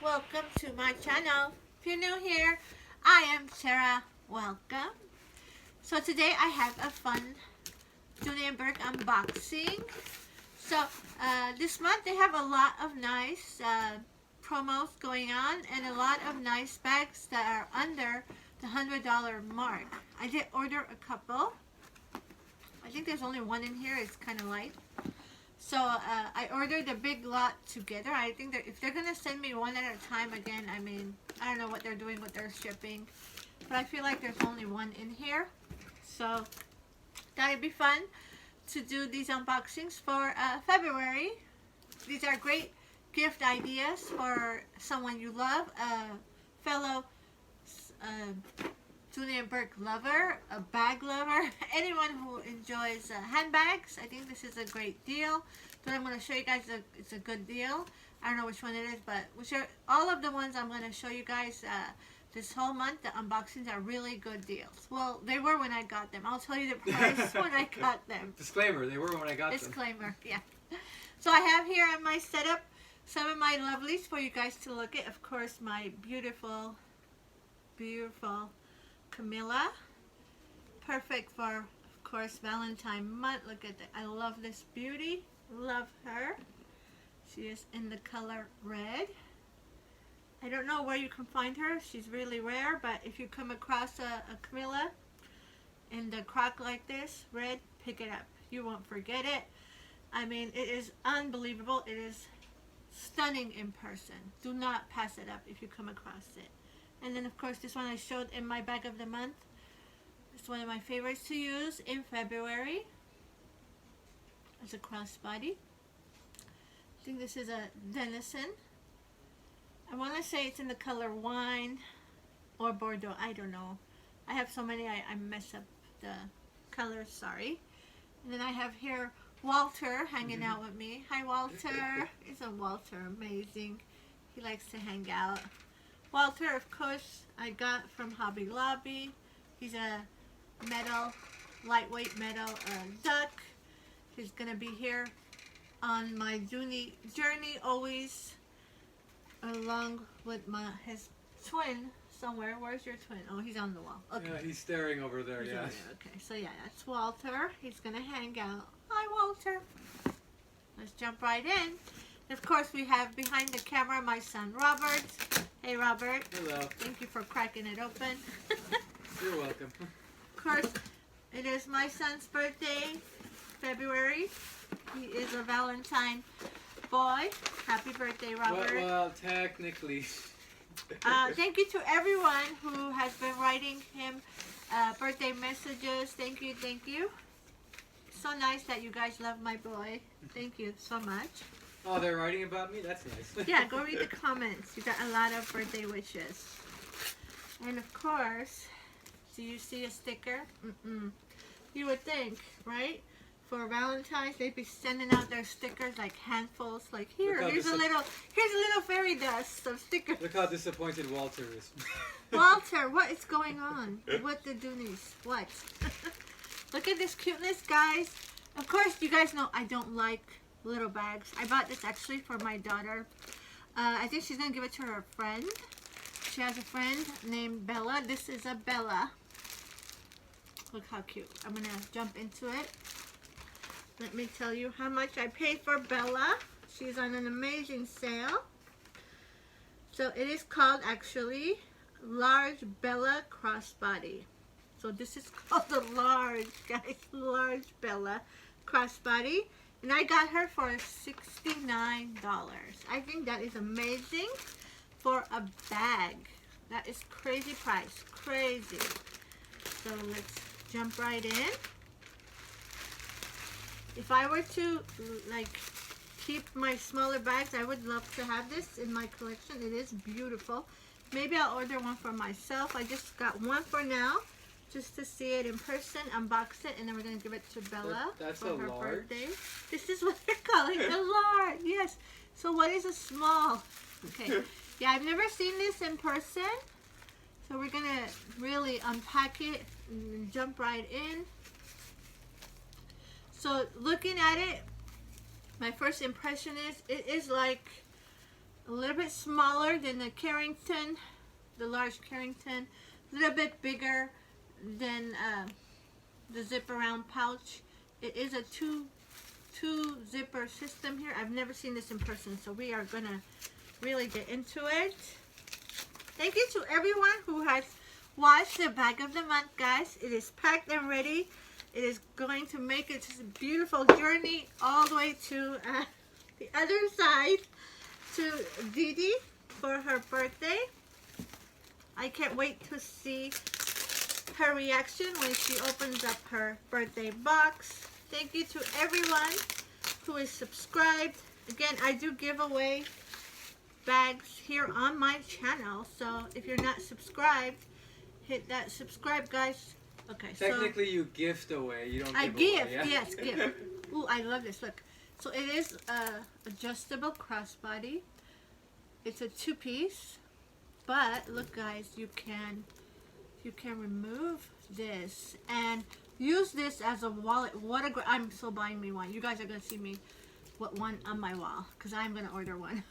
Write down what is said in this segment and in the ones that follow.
Welcome to my channel. If you're new here, I am Tera. Welcome. So today I have a fun Dooney and Burke unboxing. So this month they have a lot of nice promos going on and a lot of nice bags that are under the $100 mark. I did order a couple. I think there's only one in here. It's kind of light. So I ordered a big lot together. I think that if they're going to send me one at a time again, I mean, I don't know what they're doing with their shipping. But I feel like there's only one in here. So that would be fun to do these unboxings for February. These are great gift ideas for someone you love, a fellow Dooney and Burke lover, a bag lover, anyone who enjoys handbags. I think this is a great deal. So I'm going to show you guys, it's a good deal. I don't know which one it is, but all of the ones I'm going to show you guys this whole month, the unboxings are really good deals. Well, they were when I got them. I'll tell you the price when I got them. Disclaimer, they were when I got them. Disclaimer, yeah. So I have here on my setup some of my lovelies for you guys to look at. Of course, my beautiful, beautiful Camilla. Perfect for, of course, Valentine month. Look at that. I love this beauty. Love her. She is in the color red. I don't know where you can find her. She's really rare, but if you come across a Camilla in the crock like this, red, pick it up. You won't forget it. I mean, it is unbelievable. It is stunning in person. Do not pass it up if you come across it. And then, of course, this one I showed in my bag of the month. It's one of my favorites to use in February. It's a crossbody. I think this is a venison. I want to say it's in the color wine or Bordeaux. I don't know. I have so many, I mess up the colors. Sorry. And then I have here Walter hanging out with me. Hi, Walter. Isn't Walter amazing? He likes to hang out. Walter, of course, I got from Hobby Lobby. He's a metal, lightweight metal duck. He's going to be here on my Dooney journey always, along with his twin somewhere. Where's your twin? Oh, he's on the wall. Okay. Yeah, he's staring over there, yeah. Okay, so yeah, that's Walter. He's going to hang out. Hi, Walter. Let's jump right in. Of course, we have behind the camera my son, Robert. Hey, Robert. Hello. Thank you for cracking it open. You're welcome. Of course, it is my son's birthday, February. He is a Valentine boy. Happy birthday, Robert. Well, technically. Thank you to everyone who has been writing him birthday messages. Thank you, thank you. So nice that you guys love my boy. Thank you so much. Oh, they're writing about me? That's nice. Yeah, go read the comments. You got a lot of birthday wishes. And of course, do you see a sticker? You would think, right? For Valentine's, they'd be sending out their stickers like handfuls. Like here's a little fairy dust of stickers. Look how disappointed Walter is. Walter, what is going on? What the Doonies? What? Look at this cuteness, guys. Of course, you guys know I don't like little bags. I bought this actually for my daughter. I think she's going to give it to her friend. She has a friend named Bella. This is a Bella. Look how cute. I'm going to jump into it. Let me tell you how much I paid for Bella. She's on an amazing sale. So it is called actually Large Bella Crossbody. So this is called the large, guys, large Bella Crossbody. And I got her for $69. I think that is amazing for a bag. That is crazy price. Crazy. So let's jump right in. If I were to like keep my smaller bags, I would love to have this in my collection. It is beautiful. Maybe I'll order one for myself. I just got one for now, just to see it in person, unbox it, and then we're going to give it to Bella for her birthday. This is what they're calling a large. Yes. So what is a small? Okay. Yeah, I've never seen this in person. So we're going to really unpack it and jump right in. So looking at it, my first impression is it is like a little bit smaller than the Carrington, the large Carrington, a little bit bigger than the zip around pouch. It is a two zipper system here. I've never seen this in person, so we are gonna really get into it. Thank you to everyone who has watched the bag of the month, guys. It is packed and ready. It is going to make it just a beautiful journey all the way to the other side to Dee Dee for her birthday. I can't wait to see her reaction when she opens up her birthday box. Thank you to everyone who is subscribed. Again, I do give away bags here on my channel, so if you're not subscribed, hit that subscribe, guys. Okay, Technically, so you gift away. You don't I give give, away, yeah? yes, give. Ooh, I love this. Look, so it is a adjustable crossbody. It's a 2-piece, but look, guys, you can remove this and use this as a wallet. What a great! I'm so buying me one. You guys are gonna see me put one on my wall because I'm gonna order one.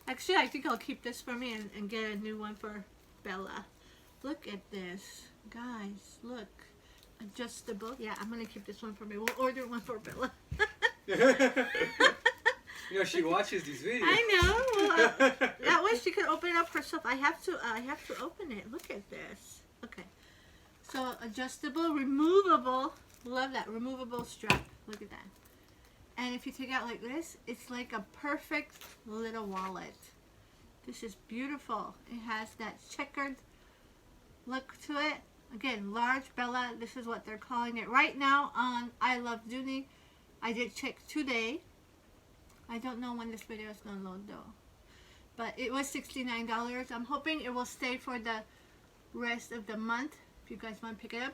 Actually, I think I'll keep this for me and get a new one for Bella. Look at this, guys. Look, adjustable. Yeah, I'm gonna keep this one for me. We'll order one for Bella. You know, she watches these videos. I know. Well, that way she can open it up herself. I have to open it. Look at this. Okay. So adjustable, removable. Love that removable strap. Look at that. And if you take it out like this, it's like a perfect little wallet. This is beautiful. It has that checkered look to it. Again, large Bella. This is what they're calling it right now on I Love Dooney. I did check today. I don't know when this video is going to load though. But it was $69. I'm hoping it will stay for the rest of the month. If you guys want to pick it up.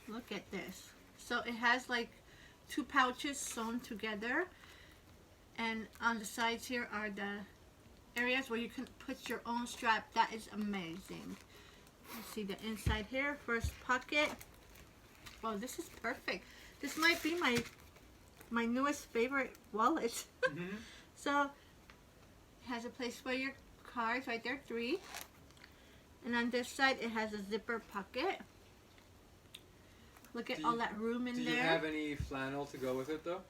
Look at this. So it has like 2 pouches sewn together. And on the sides here are the areas where you can put your own strap. That is amazing. You see the inside here. First pocket. Oh, this is perfect. This might be my newest favorite wallet. Mm-hmm. So it has a place for your cards right there, 3. And on this side it has a zipper pocket. Look at all that room in there. Do you have any flannel to go with it though?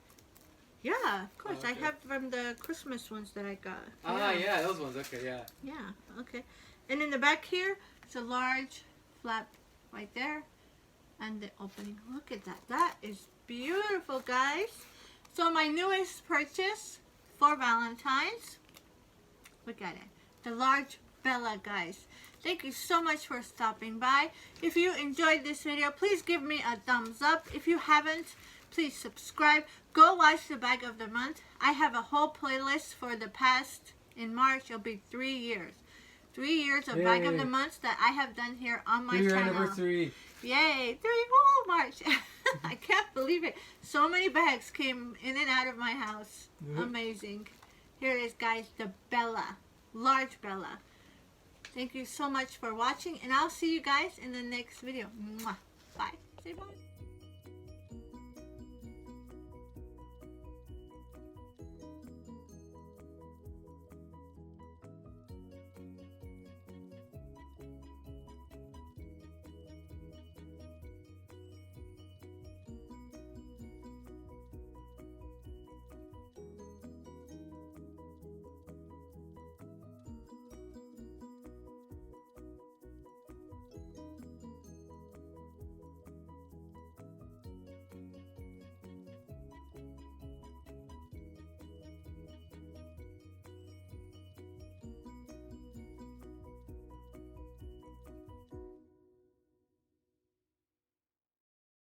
Yeah, of course. Oh, okay. I have from the Christmas ones that I got. Ah, yeah, those ones. Okay, yeah. Yeah, okay. And in the back here, it's a large flap right there. And the opening. Look at that. That is beautiful, guys. So my newest purchase for Valentine's. Look at it. The large Bella, guys. Thank you so much for stopping by. If you enjoyed this video, please give me a thumbs up. If you haven't, please subscribe. Go watch the bag of the month. I have a whole playlist for the past, in March, it'll be 3 years. 3 years of bag of the months that I have done here on my channel. Anniversary. Yay, 3 whole March. I can't believe it. So many bags came in and out of my house. Amazing. Here it is, guys, the Bella. Large Bella. Thank you so much for watching, and I'll see you guys in the next video. Mwah. Bye. Say bye.